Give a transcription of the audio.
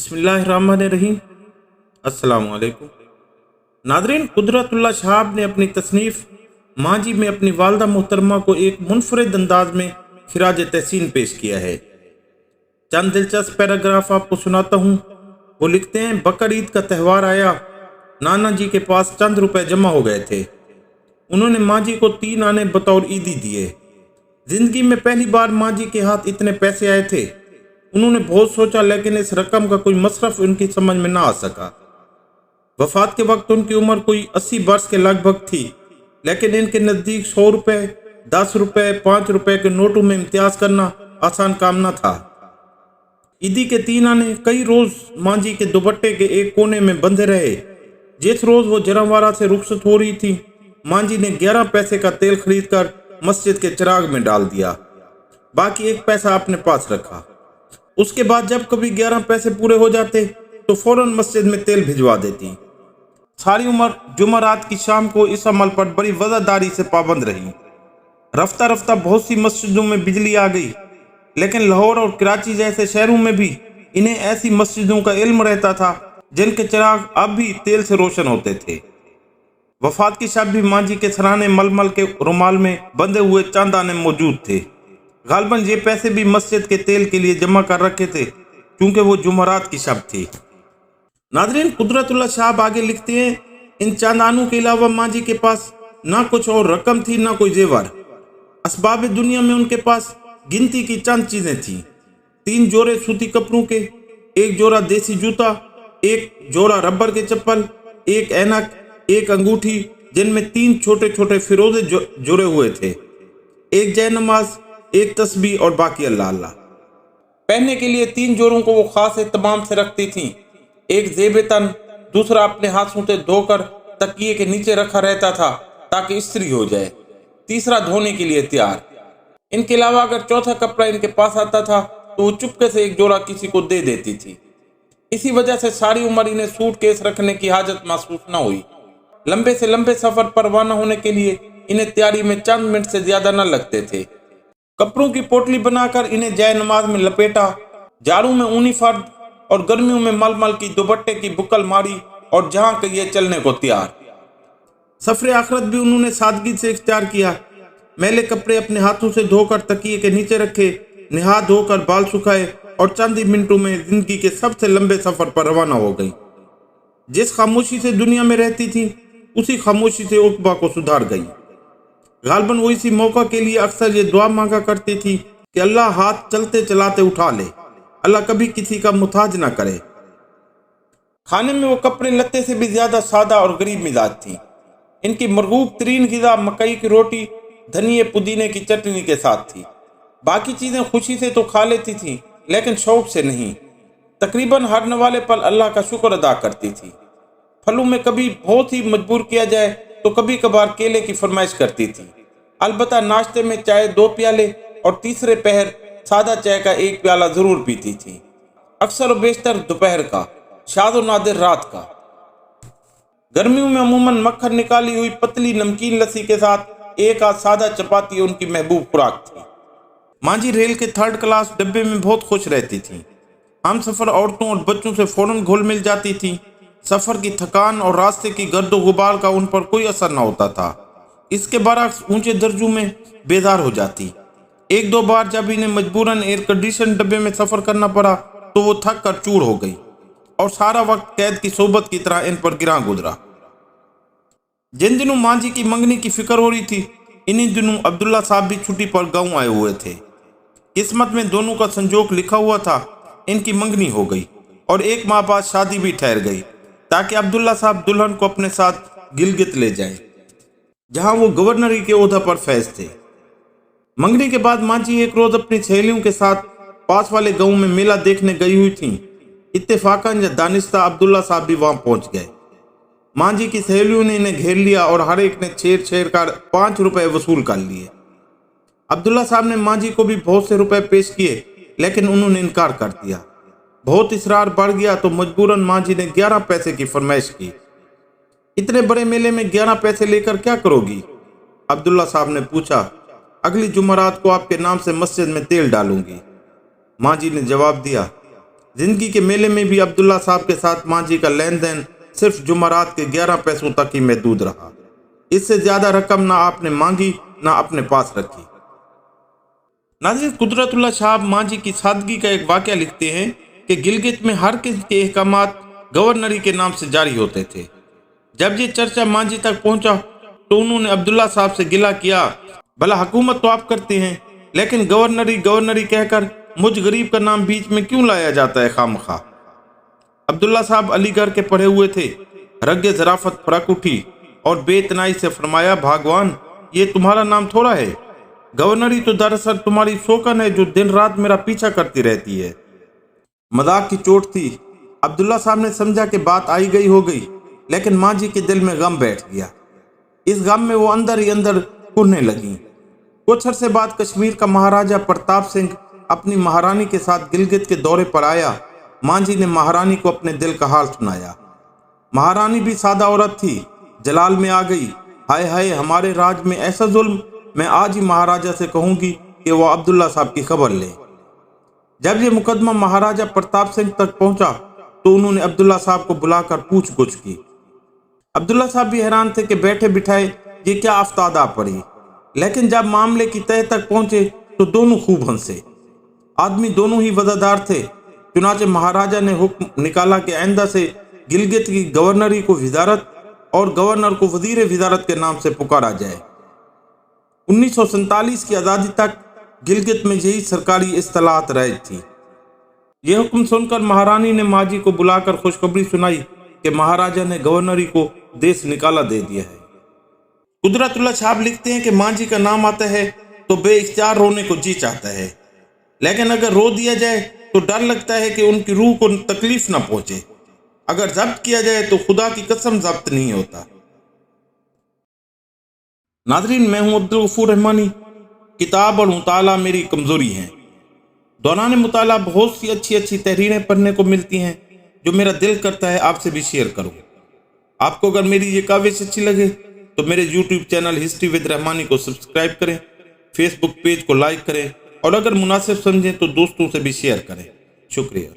बिस्मिल्लाहिर्रहमानिर्रहीम। अस्सलाम वालेकुम नादरीन। कुदरतुल्लाह शहाब ने अपनी तसनीफ़ मांझी में अपनी वालदा मोहतरमा को एक मुनफरिद अंदाज में खिराज तहसीन पेश किया है। चंद दिलचस्प पैराग्राफ आपको सुनाता हूँ। वो लिखते हैं, बकर ईद का त्यौहार आया, नाना जी के पास चंद रुपए जमा हो गए थे। उन्होंने मांझी को 3 आने बतौर ईदी दिए। जिंदगी में पहली बार मांझी के हाथ इतने पैसे आए थे। उन्होंने बहुत सोचा, लेकिन इस रकम का कोई मसरफ उनकी समझ में ना आ सका। वफात के वक्त उनकी उम्र कोई 80 वर्ष के लगभग थी, लेकिन इनके नज़दीक 100 रुपए, 10 रुपए, 5 रुपए के नोटों में इम्तियाज करना आसान काम न था। ईदी के 3 आने कई रोज मांझी के दुपट्टे के एक कोने में बंधे रहे। जिस रोज वो जरावारा से रुखसत हो रही थी, मांझी ने 11 पैसे का तेल खरीद कर मस्जिद के चिराग में डाल दिया। बाकी 1 पैसा अपने पास रखा। उसके बाद जब कभी 11 पैसे पूरे हो जाते तो फौरन मस्जिद में तेल भिजवा देती। सारी उम्र जुमेरात की शाम को इस अमल पर बड़ी वफादारी से पाबंद रही। रफ्ता रफ्ता बहुत सी मस्जिदों में बिजली आ गई, लेकिन लाहौर और कराची जैसे शहरों में भी इन्हें ऐसी मस्जिदों का इल्म रहता था जिनके चिराग अब भी तेल से रोशन होते थे। वफात की शब भी मांझी के सराहने मलमल के रुमाल में बंधे हुए चंद आने मौजूद थे। गालबन ये पैसे भी मस्जिद के तेल के लिए जमा कर रखे थे, क्योंकि वो जुमेरात की शब थी। नादरीन, कुदरतुल्लाह शहाब आगे लिखते हैं, इन चंद आनों के अलावा मांझी के पास ना कुछ और रकम थी, ना कोई जेवर। असबाब दुनिया में उनके पास गिनती की चंद चीजें थीं। 3 जोड़े सूती कपड़ों के, 1 जोड़ा देसी जूता, 1 जोड़ा रबर के चप्पल, 1 ऐनक, 1 अंगूठी जिनमें 3 छोटे छोटे फिरोजे जुड़े हुए थे, 1 जय नमाज, 1 तस्बीह और बाकी अल्लाह अल्लाह। पहनने के लिए 3 जोड़ों को वो खास एहतमाम से रखती थीं। एक ज़ेब तन, दूसरा अपने हाथों से धोकर तकिए के नीचे रखा रहता था ताकि इस्त्री हो जाए, तीसरा धोने के लिए तैयार। इनके अलावा अगर चौथा कपड़ा इनके पास आता था तो वो चुपके से 1 जोड़ा किसी को दे देती थी। इसी वजह से सारी उम्र इन्हें सूटकेस रखने की हाजत महसूस न हुई। लंबे से लंबे सफर पर रवाना होने के लिए इन्हें तैयारी में चंद मिनट से ज्यादा न लगते थे। कपड़ों की पोटली बनाकर इन्हें जय नमाज में लपेटा, जाड़ों में ऊनी फर्द और गर्मियों में मलमल की दुपट्टे की बुकल मारी और जहां कहिए चलने को तैयार। सफर आखिरत भी उन्होंने सादगी से इख्तियार किया। मैले कपड़े अपने हाथों से धोकर तकिए के नीचे रखे, नहा धोकर बाल सुखाए और चंद ही मिनटों में जिंदगी के सबसे लंबे सफर पर रवाना हो गई। जिस खामोशी से दुनिया में रहती थी, उसी खामोशी से उकबा को सुधार गई। गालबन वो इसी मौका के लिए अक्सर ये दुआ मांगा करती थी कि अल्लाह हाथ चलते चलाते उठा ले, अल्लाह कभी किसी का मुताज ना करे। खाने में वो कपड़े लत्ते से भी ज्यादा सादा और गरीब मिजाज थी। इनकी मरगूब तरीन ग़िज़ा मकई की रोटी धनिए पुदीने की चटनी के साथ थी। बाकी चीजें खुशी से तो खा लेती थी, लेकिन शौक से नहीं। तकरीबन हर नवाले पल अल्लाह का शुक्र अदा करती थी। फलों में कभी बहुत ही मजबूर किया जाए तो कभी कभार केले की फरमाइश करती थी। अलबत्ता नाश्ते में चाय 2 प्याले और तीसरे पहर सादा चाय का 1 प्याला जरूर पीती थी। अक्सर और बेशतर दोपहर का, शाद और नादिर रात का। गर्मियों में अमूमन मक्खन निकाली हुई पतली नमकीन लस्सी के साथ 1 आध सादा चपाती उनकी महबूब खुराक थी। मांझी रेल के 3rd क्लास डब्बे में बहुत खुश रहती थी। हम सफर औरतों और बच्चों से फौरन घुल मिल जाती थी। सफर की थकान और रास्ते की गर्दो गुबार का उन पर कोई असर न होता था। इसके बरक्स ऊंचे दर्जों में बेजार हो जाती। 1-2 बार जब इन्हें मजबूरन एयर कंडीशन डब्बे में सफर करना पड़ा तो वो थक कर चूर हो गई और सारा वक्त कैद की सोबत की तरह इन पर गिरा गुजरा। जिन दिनों मांझी की मंगनी की फिक्र हो रही थी, इन्हीं दिनों अब्दुल्ला साहब भी छुट्टी पर गांव आए हुए थे। किस्मत में दोनों का संजोग लिखा हुआ था। इनकी मंगनी हो गई और 1 माह बाद शादी भी ठहर गई, ताकि अब्दुल्ला साहब दुल्हन को अपने साथ गिलगित ले जाएं, जहां वो गवर्नरी के ओहदा पर फैज थे। मंगनी के बाद मांझी एक रोज अपनी सहेलियों के साथ पास वाले गांव में मेला देखने गई हुई थी। इत्तेफाकन या दानिस्ता अब्दुल्ला साहब भी वहां पहुंच गए। मांझी की सहेलियों ने इन्हें घेर लिया और हर एक ने छेड़ कर 5 रुपए वसूल कर लिए। अब्दुल्ला साहब ने मांझी को भी बहुत से रुपए पेश किए, लेकिन उन्होंने इनकार कर दिया। बहुत इसरार बढ़ गया तो मजबूरन मांझी ने 11 पैसे की फरमाइश की। इतने बड़े मेले में 11 पैसे लेकर क्या करोगी? अब्दुल्ला साहब ने पूछा। अगली जुमेरात को आपके नाम से मस्जिद में तेल डालूंगी। मांझी ने जवाब दिया, जिंदगी के मेले में भी अब्दुल्ला साहब के साथ मांझी का लेन देन सिर्फ जुमरात के 11 पैसों तक ही महदूद रहा। इससे ज्यादा रकम ना आपने मांगी ना अपने पास रखी। नाज़रीन, कुदरतुल्लाह साहब मांझी की सादगी का एक वाक़या लिखते हैं कि गिलगित में हर किस्म के अहकामात गवर्नरी के नाम से जारी होते थे। जब ये चर्चा मांझी तक पहुंचा तो उन्होंने अब्दुल्ला साहब से गिला किया, भला हुकूमत तो आप करते हैं, लेकिन गवर्नरी गवर्नरी कहकर मुझ गरीब का नाम बीच में क्यों लाया जाता है खामखा। अब्दुल्ला साहब अलीगढ़ के पढ़े हुए थे। रग ज़राफत फरक उठी और बेतनाई से फरमाया, भागवान, ये तुम्हारा नाम थोड़ा है। गवर्नरी तो दरअसल तुम्हारी शौकन है जो दिन रात मेरा पीछा करती रहती है। मजाक की चोट थी। अब्दुल्ला साहब ने समझा कि बात आई गई हो गई, लेकिन मांझी के दिल में गम बैठ गया। इस गम में वो अंदर ही अंदर कुढ़ने लगी। कुछ अरसे बाद कश्मीर का महाराजा प्रताप सिंह अपनी महारानी के साथ गिलगित के दौरे पर आया। मांझी ने महारानी को अपने दिल का हाल सुनाया। महारानी भी सादा औरत थी, जलाल में आ गई। हाय हाय, हमारे राज में ऐसा जुल्म, मैं आज ही महाराजा से कहूंगी कि वो अब्दुल्ला साहब की खबर ले। जब ये मुकदमा महाराजा प्रताप सिंह तक पहुंचा तो उन्होंने अब्दुल्ला साहब को बुलाकर पूछ-गुछ की। अब्दुल्ला साहब भी हैरान थे कि बैठे बिठाए ये क्या आफताब आ पड़ी, लेकिन जब मामले की तह तक पहुंचे तो दोनों खूब हंसे। आदमी दोनों ही वफादार थे। चुनाचे महाराजा ने हुक्म निकाला कि आइंदा से गिलगित की गवर्नरी को विजारत और गवर्नर को वजीर विजारत के नाम से पुकारा जाए। 1947 की आज़ादी तक गिलगित में यही सरकारी इस्तिलाहत राइज थी। यह हुक्म सुनकर महारानी ने मांझी को बुलाकर खुशखबरी सुनाई कि महाराजा ने गवर्नरी को देश निकाला दे दिया है। कुदरतुल्लाह साहब लिखते हैं कि मांझी का नाम आता है तो बेइख्तियार रोने को जी चाहता है, लेकिन अगर रो दिया जाए तो डर लगता है कि उनकी रूह को तकलीफ ना पहुंचे। अगर जब्त किया जाए तो खुदा की कसम जब्त नहीं होता। नाज़रीन, मैं हूं अब्दुल गफूर रहमानी। किताब और मुताला मेरी कमजोरी है। दौरान मुताला बहुत सी अच्छी अच्छी तहरीरें पढ़ने को मिलती हैं जो मेरा दिल करता है आपसे भी शेयर करूं। आपको अगर मेरी ये काविश अच्छी लगे तो मेरे YouTube channel history with Rahmani को सब्सक्राइब करें, फेसबुक पेज को लाइक करें और अगर मुनासिब समझें तो दोस्तों से भी शेयर करें। शुक्रिया।